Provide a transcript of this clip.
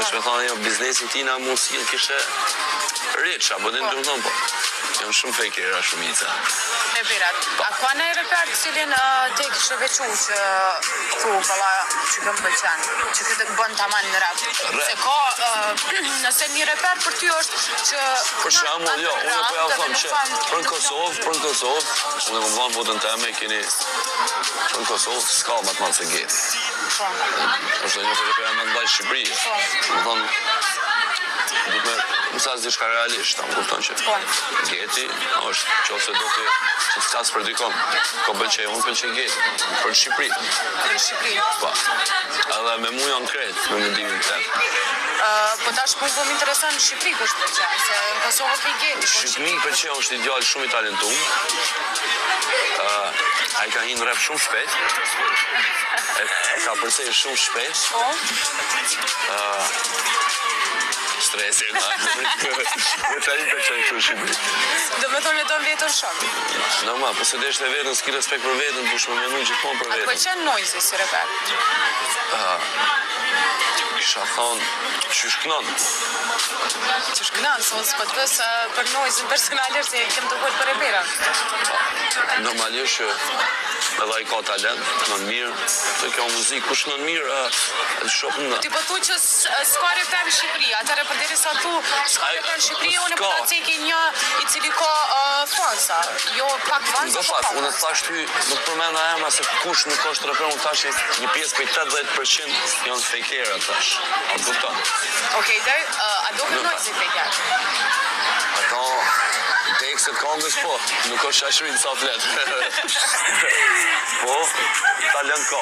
që me thonë, jo, biznesin tina mu si kishe rich, apo din të më thonë, po. Jam shumë fejkera, shumica. Me birat. A ka në reper të cilin te kishe vequ që thu, balla, që këm pëlqen, që këtë bën taman në rap. Se ka, nëse një reper për ty është që... Për shembull, jo, unë po ja them që për në Kosovë, unë më vonë votën teme, keni për në Kosovë s'ka më të madh se Geti. Është një reper më ndaj Shqipëri. Më thonë, du të me mësas diçka realisht, ta më kupton që Geti është qofse do të flas për dikon, ko pëlqej, unë pëlqej Geti, për Shqipëri. Për Shqipëri. Po, edhe me mu janë kret, me mendimin tem. Po tash po më intereson Shqipëri kush pëlqen, se në Kosovë ke Geti. Shqipëri pëlqej, është ideal shumë i talentuar. Ai ka hinë rap shumë shpejt. Ka përsej shumë shpejt. Stresi, da. Dhe ta i pëlqen shumë Shqipëri. Do me thonë me do vjetër shumë. Normal, po se desh të vetën, s'ki respekt për vetën, dush me menu gjithmonë për vetën. A pëlqen Noizi si reper? Kisha thonë, qysh kënon. Qysh kënon, se unë s'po të bës për Noizin personalisht, se kem të kull për repera. Normalisht që edhe ai ka talent, kënon mirë, të kjo muzikë, kush kënon mirë, Ti po thu që s'ka reper në Shqipëri, atëre për deri sa thu, s'ka reper në Shqipëri, unë po ta ceki një i cili ka fansa, jo pak fansa, po pak. Unë thash ty, nuk përmenda emra se kush nuk është reper, unë thash një pjesë për 80% janë fejkera, thash. A kupton? Okej, a do këndoj si fejker? Ato, tekstet kongës po, nuk është shashrin sa flet. Po, talent ka.